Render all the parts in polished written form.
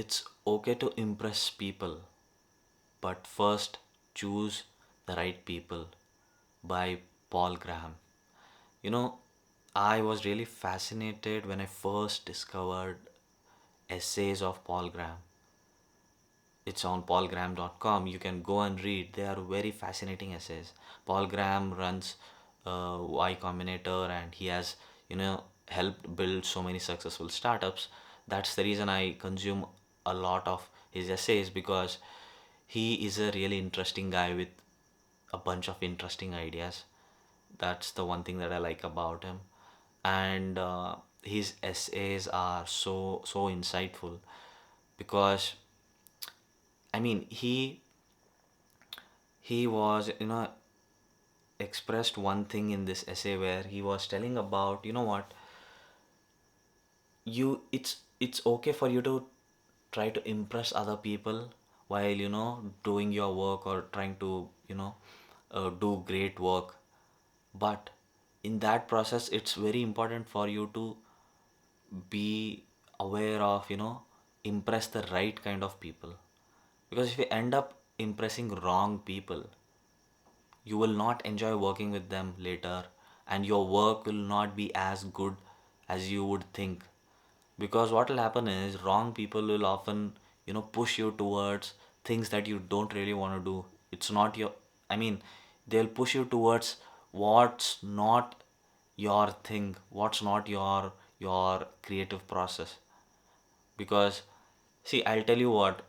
It's okay to impress people, but first choose the right people by Paul Graham. You know, I was really fascinated when I first discovered essays of Paul Graham. It's on paulgraham.com. You can go and read. They are very fascinating essays. Paul Graham runs Y Combinator, and he has, helped build so many successful startups. That's the reason I consume a lot of his essays, because he is a really interesting guy with a bunch of interesting ideas. That's the one thing that I like about him. And his essays are so insightful, because I mean he was, expressed one thing in this essay where he was telling about, what, it's okay for you to try to impress other people while, doing your work, or trying to, do great work. But in that process, it's very important for you to be aware of, impress the right kind of people. Because if you end up impressing wrong people, you will not enjoy working with them later, and your work will not be as good as you would think. Because what will happen is, wrong people will often, push you towards things that you don't really want to do. It's not your, I mean, they'll push you towards what's not your thing, what's not your creative process. Because, see, I'll tell you what,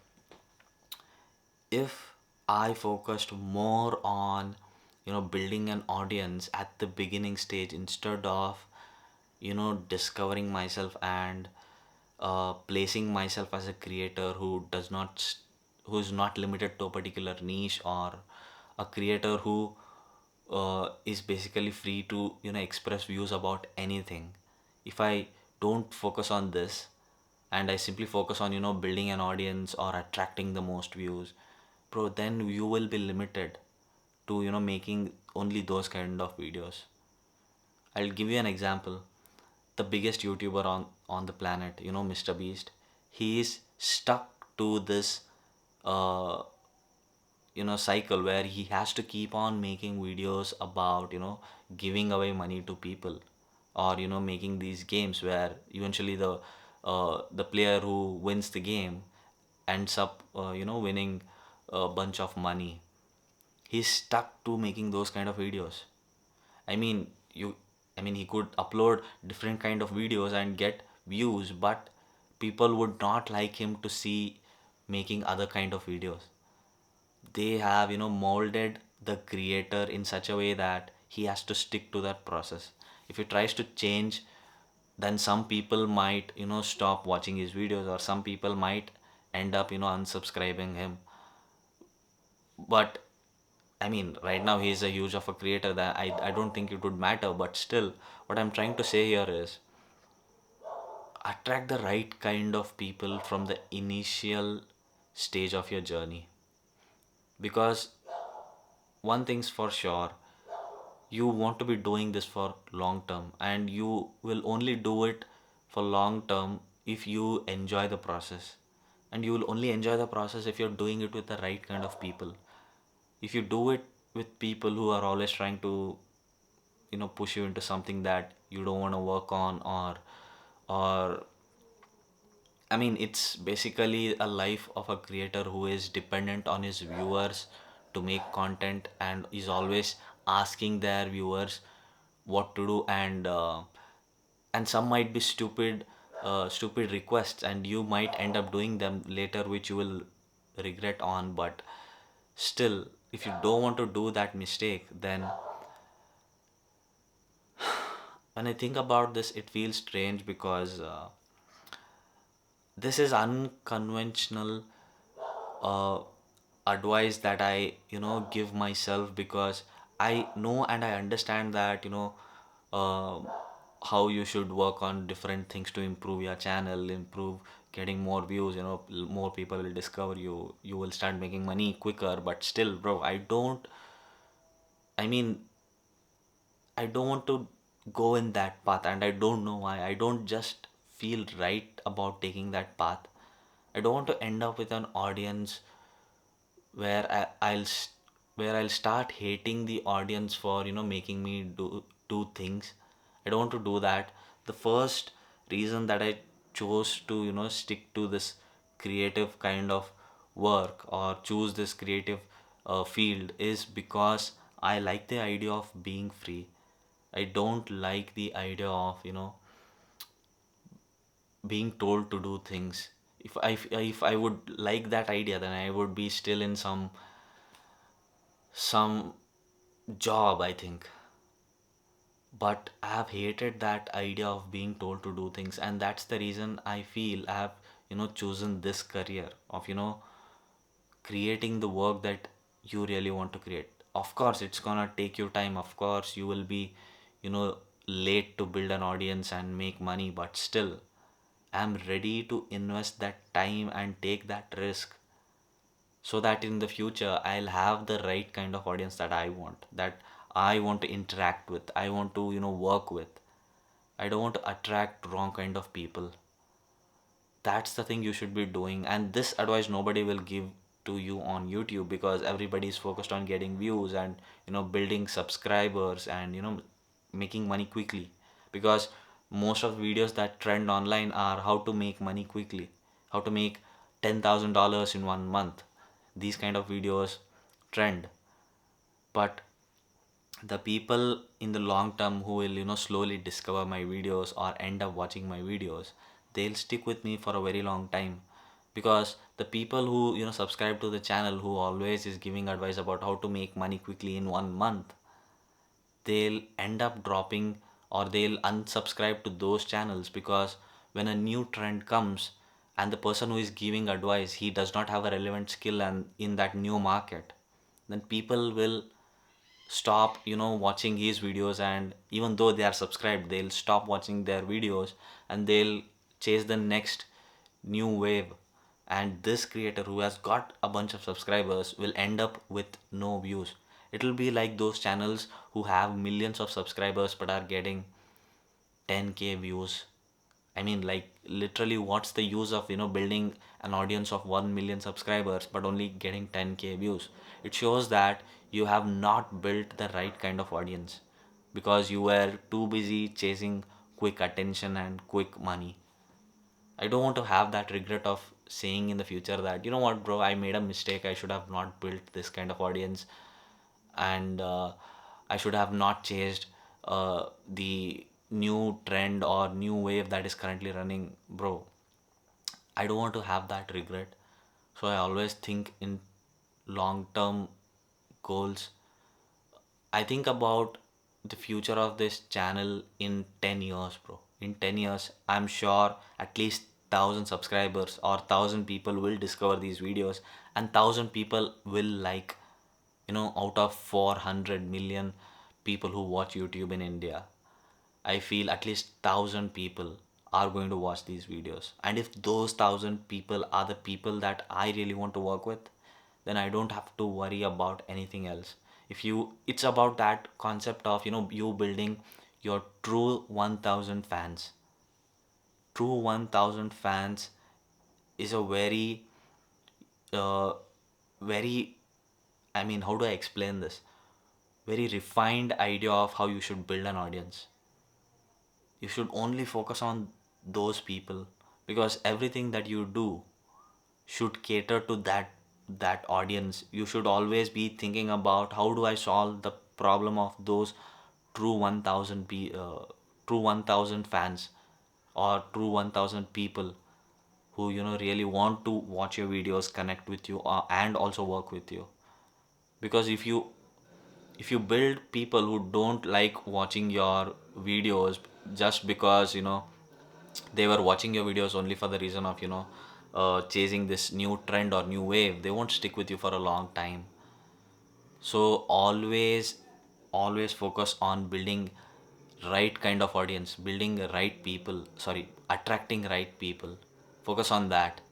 if I focused more on, building an audience at the beginning stage, instead of, discovering myself and placing myself as a creator who is not limited to a particular niche, or a creator who is basically free to, express views about anything. If I don't focus on this, and I simply focus on, building an audience or attracting the most views, bro, then you will be limited to, making only those kind of videos. I'll give you an example. The biggest YouTuber on the planet, Mr. Beast, he is stuck to this uh, cycle where he has to keep on making videos about, giving away money to people, or, making these games where eventually the player who wins the game ends up, winning a bunch of money. He's stuck to making those kind of videos. I mean, he could upload different kind of videos and get views, but people would not like him to see making other kind of videos. They have, molded the creator in such a way that he has to stick to that process. If he tries to change, then some people might, stop watching his videos, or some people might end up, unsubscribing him. But I mean, right now he is a huge of a creator that I don't think it would matter. But still, what I'm trying to say here is, attract the right kind of people from the initial stage of your journey. Because one thing's for sure, you want to be doing this for long term, and you will only do it for long term if you enjoy the process. And you will only enjoy the process if you're doing it with the right kind of people. If you do it with people who are always trying to, push you into something that you don't want to work on, or I mean, it's basically a life of a creator who is dependent on his viewers to make content, and is always asking their viewers what to do. And some might be stupid requests, and you might end up doing them later, which you will regret on. But still, if you don't want to do that mistake, then when I think about this, it feels strange, because this is unconventional uh, advice that I, give myself, because I know and I understand that, uh, how you should work on different things to improve your channel, improve getting more views, more people will discover you, you will start making money quicker. But still, bro, I mean, I don't want to go in that path, and I don't know why. I don't just feel right about taking that path. I don't want to end up with an audience where where I'll start hating the audience for making me do things. I don't want to do that. The first reason that I chose to stick to this creative kind of work or choose this creative field is because I like the idea of being free. I don't like the idea of being told to do things. If I would like that idea, then I would be still in some job, I think. But I have hated that idea of being told to do things, and that's the reason I feel I have chosen this career of creating the work that you really want to create. Of course, it's gonna take you time. Of course, you will be you know late to build an audience and make money, but still I'm ready to invest that time and take that risk, so that in the future I'll have the right kind of audience that I want to interact with, I want to work with. I don't want to attract wrong kind of people. That's the thing you should be doing, and this advice nobody will give to you on YouTube, because everybody is focused on getting views and building subscribers and making money quickly. Because most of the videos that trend online are how to make money quickly, how to make $10,000 in 1 month. These kind of videos trend. But the people in the long term who will slowly discover my videos or end up watching my videos, they'll stick with me for a very long time. Because the people who subscribe to the channel, who always is giving advice about how to make money quickly in 1 month, they'll end up dropping or they'll unsubscribe to those channels. Because when a new trend comes and the person who is giving advice, he does not have a relevant skill and in that new market, then people will stop watching his videos, and even though they are subscribed, they'll stop watching their videos and they'll chase the next new wave. And this creator who has got a bunch of subscribers will end up with no views. It'll be like those channels who have millions of subscribers but are getting 10k views. I mean, like, literally, what's the use of building an audience of 1 million subscribers but only getting 10k views? It shows that you have not built the right kind of audience, because you were too busy chasing quick attention and quick money. I don't want to have that regret of saying in the future that, what, bro, I made a mistake. I should have not built this kind of audience, and I should have not chased the new trend or new wave that is currently running, bro. I don't want to have that regret. So I always think in long term goals. I think about the future of this channel in 10 years, bro. In 10 years, I'm sure at least 1,000 subscribers or 1,000 people will discover these videos, and 1,000 people will like, out of 400 million people who watch YouTube in India, I feel at least 1,000 people are going to watch these videos. And if those 1,000 people are the people that I really want to work with, then I don't have to worry about anything else. It's about that concept of, you building your true 1,000 fans. True 1,000 fans is a uh, very, I mean, how do I explain this? Very refined idea of how you should build an audience. You should only focus on those people, because everything that you do should cater to that audience. You should always be thinking about how do I solve the problem of those true 1000 true 1000 fans, or true 1000 people who really want to watch your videos, connect with you, and also work with you. Because if you build people who don't like watching your videos just because they were watching your videos only for the reason of chasing this new trend or new wave, they won't stick with you for a long time. So always focus on building right kind of audience, building right people, sorry, attracting right people. Focus on that.